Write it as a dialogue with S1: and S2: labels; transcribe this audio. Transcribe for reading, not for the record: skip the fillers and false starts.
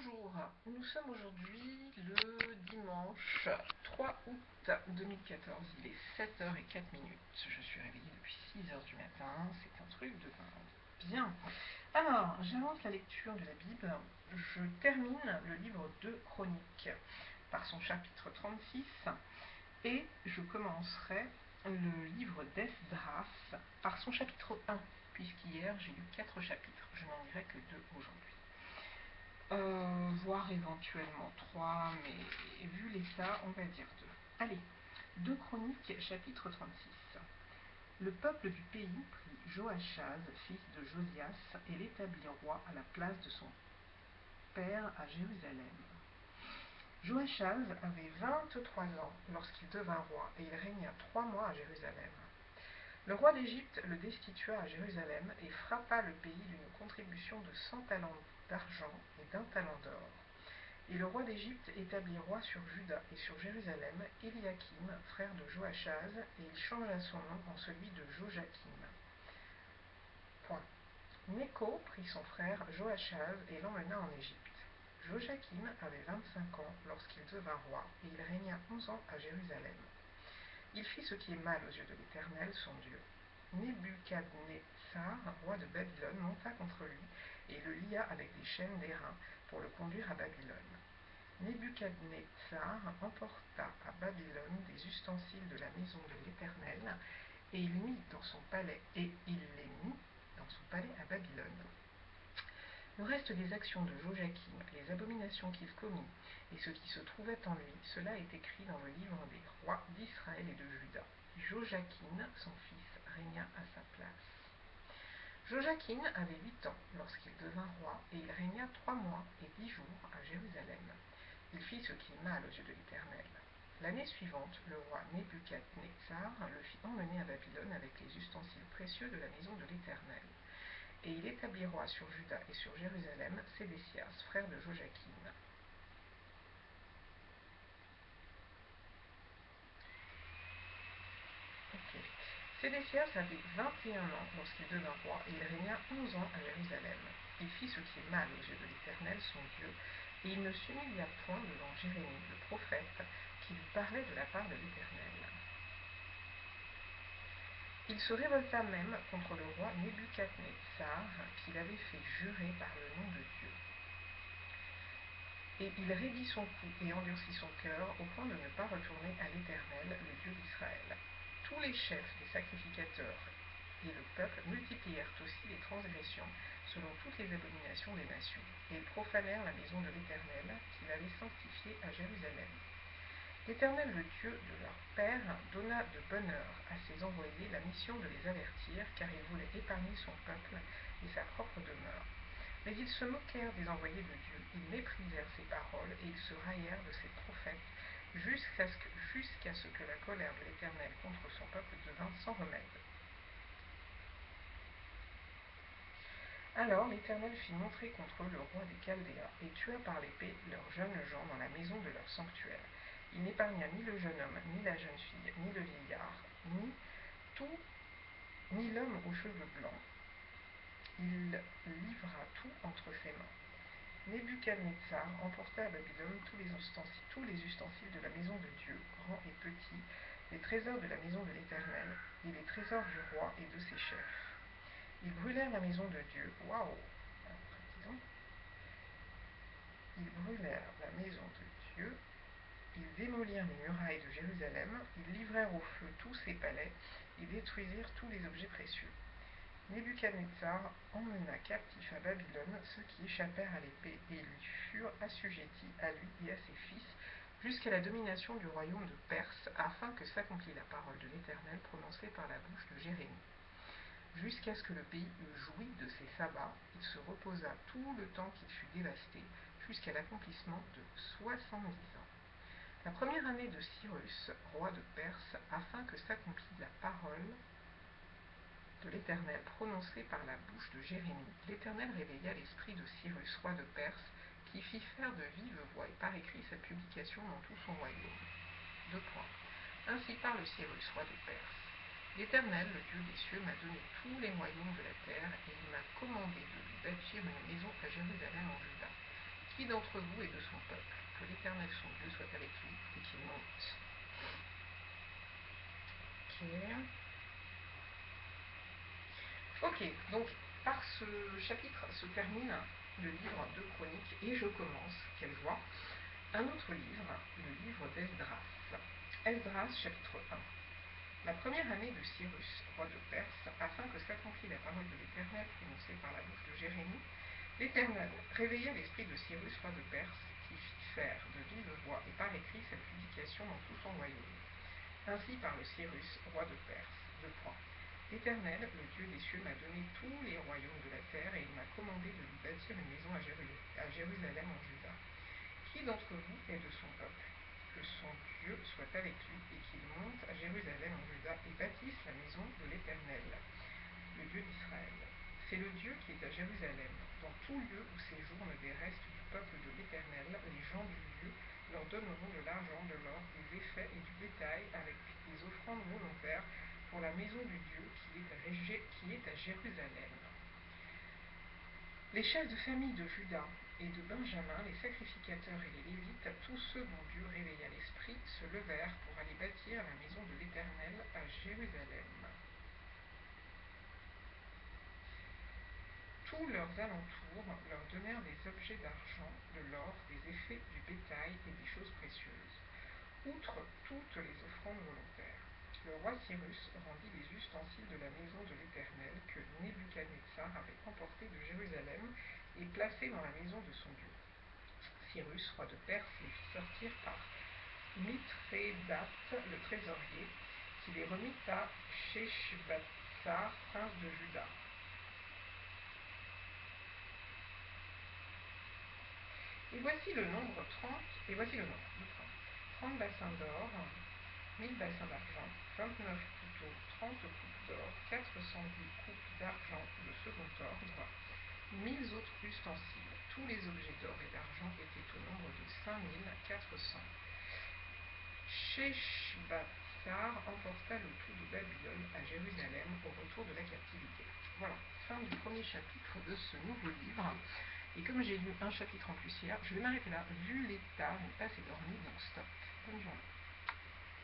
S1: Bonjour, nous sommes aujourd'hui le dimanche 3 août 2014, il est 7h04. Je suis réveillée depuis 6h du matin, c'est un truc de dingue. Bien, alors j'avance la lecture de la Bible, je termine le livre de Chroniques par son chapitre 36 et je commencerai le livre d'Esdras par son chapitre 1, puisqu'hier j'ai lu 4 chapitres, je n'en lirai que 2 aujourd'hui. Voire éventuellement 3, mais vu l'état, on va dire 2. Allez, 2 Chroniques, chapitre 36. Le peuple du pays prit Joachaz, fils de Josias, et l'établit roi à la place de son père à Jérusalem. Joachaz avait 23 ans lorsqu'il devint roi, et il régna 3 mois à Jérusalem. Le roi d'Égypte le destitua à Jérusalem et frappa le pays d'une contribution de 100 talents d'argent et d'1 talent d'or. Et le roi d'Égypte établit roi sur Juda et sur Jérusalem Éliakim, frère de Joachaz, et il changea son nom en celui de Joachim. Point. Néco prit son frère Joachaz et l'emmena en Égypte. Joachim avait 25 ans lorsqu'il devint roi, et il régna 11 ans à Jérusalem. Il fit ce qui est mal aux yeux de l'Éternel, son Dieu. Nebuchadnezzar, roi de Babylone, monta contre lui et le lia avec des chaînes d'airain pour le conduire à Babylone. Nebuchadnezzar emporta à Babylone des ustensiles de la maison de l'Éternel et il les mit dans son palais à Babylone. Le reste des actions de Joachim, les abominations qu'il commit et ce qui se trouvait en lui, cela est écrit dans le livre des rois d'Israël et de Juda. Joachim, son fils, régna à sa place. Joachim avait 8 ans lorsqu'il devint roi, et il régna 3 mois et 10 jours à Jérusalem. Il fit ce qui est mal aux yeux de l'Éternel. L'année suivante, le roi Nebuchadnezzar le fit emmener à Babylone avec les ustensiles précieux de la maison de l'Éternel. Et il établit roi sur Juda et sur Jérusalem Sédécias, frère de Joachim. Sédécias avait 21 ans lorsqu'il devint roi, et il régna 11 ans à Jérusalem. Il fit ce qui est mal aux yeux de l'Éternel, son Dieu, et il ne s'humilia point devant Jérémie, le prophète, qui lui parlait de la part de l'Éternel. Il se révolta même contre le roi Nebuchadnezzar, qu'il avait fait jurer par le nom de Dieu. Et il raidit son cou et endurcit son cœur, au point de ne pas retourner à l'Éternel, le Dieu d'Israël. Tous les chefs des sacrificateurs et le peuple multiplièrent aussi les transgressions, selon toutes les abominations des nations, et ils profanèrent la maison de l'Éternel, qu'il avait sanctifiée à Jérusalem. L'Éternel, le Dieu de leur père, donna de bonne heure à ses envoyés la mission de les avertir, car il voulait épargner son peuple et sa propre demeure. Mais ils se moquèrent des envoyés de Dieu, ils méprisèrent ses paroles, et ils se raillèrent de ses prophètes, jusqu'à ce que la colère de l'Éternel contre son peuple devint sans remède. Alors l'Éternel fit montrer contre eux le roi des Chaldéens, et tua par l'épée leurs jeunes gens dans la maison de leur sanctuaire. Il n'épargna ni le jeune homme, ni la jeune fille, ni le vieillard, ni l'homme aux cheveux blancs. Il livra tout entre ses mains. Nebuchadnezzar emporta à Babylone tous les ustensiles de la maison de Dieu, grands et petits, les trésors de la maison de l'Éternel, et les trésors du roi et de ses chefs. Ils brûlèrent la maison de Dieu. Waouh! Ils brûlèrent la maison de Dieu. Ils démolirent les murailles de Jérusalem. Ils livrèrent au feu tous ses palais et détruisirent tous les objets précieux. Nebuchadnezzar emmena captifs à Babylone ceux qui échappèrent à l'épée, et ils lui furent assujettis à lui et à ses fils, jusqu'à la domination du royaume de Perse, afin que s'accomplît la parole de l'Éternel prononcée par la bouche de Jérémie. Jusqu'à ce que le pays eût joui de ses sabbats, il se reposa tout le temps qu'il fut dévasté, jusqu'à l'accomplissement de 70 ans. La première année de Cyrus, roi de Perse, afin que s'accomplît la parole de l'Éternel prononcée par la bouche de Jérémie, l'Éternel réveilla l'esprit de Cyrus, roi de Perse, qui fit faire de vive voix et par écrit sa publication dans tout son royaume. 2 points. Ainsi parle Cyrus, roi de Perse. L'Éternel, le Dieu des cieux, m'a donné tous les royaumes de la terre, et il m'a commandé de lui bâtir une maison à Jérusalem en Juda. Qui d'entre vous est de son peuple? Que l'Éternel son Dieu soit avec lui et qu'il monte. Ok, donc par ce chapitre se termine le livre de Chroniques et je commence, quelle joie, un autre livre, le livre d'Esdras. Esdras, chapitre 1. La première année de Cyrus, roi de Perse, afin que s'accomplît la parole de l'Éternel prononcée par la bouche de Jérémie, l'Éternel réveilla l'esprit de Cyrus, roi de Perse, qui fit faire de vive voix et par écrit cette publication dans tout son royaume. Ainsi parle Cyrus, roi de Perse. L'Éternel, le Dieu des cieux, m'a donné tous les royaumes de la terre et il m'a commandé de lui bâtir une maison à Jérusalem en Juda. Qui d'entre vous est de son peuple? Que son Dieu soit avec lui et qu'il monte à Jérusalem en Juda et bâtisse la maison de l'Éternel, le Dieu d'Israël. C'est le Dieu qui est à Jérusalem. Dans tout lieu où séjournent des restes du peuple de l'Éternel, les gens du lieu leur donneront de l'argent, de l'or, des effets et du bétail avec des offrandes volontaires pour la maison du Dieu qui est à Jérusalem. Les chefs de famille de Juda et de Benjamin, les sacrificateurs et les Lévites, tous ceux dont Dieu réveilla l'esprit, se levèrent pour aller bâtir la maison de l'Éternel à Jérusalem. Tous leurs alentours leur donnèrent des objets d'argent, de l'or, des effets, du bétail et des choses précieuses, outre toutes les offrandes volontaires. Le roi Cyrus rendit les ustensiles de la maison de l'Éternel que Nebuchadnezzar avait emportés de Jérusalem et placés dans la maison de son Dieu. Cyrus, roi de Perse, les fit sortir par Mithrédate, le trésorier, qui les remit à Sheshbatsar, prince de Juda. Et voici le nombre 30 de 30 bassins d'or, 1000 bassins d'argent, 29 couteaux, 30 coupes d'or, 410 coupes d'argent de second ordre, 1000 autres ustensiles. Tous les objets d'or et d'argent étaient au nombre de 5400. Sheshbatsar emporta le tout de Babylone à Jérusalem au retour de la captivité. Voilà, fin du premier chapitre de ce nouveau livre. Et comme j'ai lu un chapitre en plus hier, je vais m'arrêter là. Vu l'état, je n'ai pas assez dormi, donc stop. Bonne journée.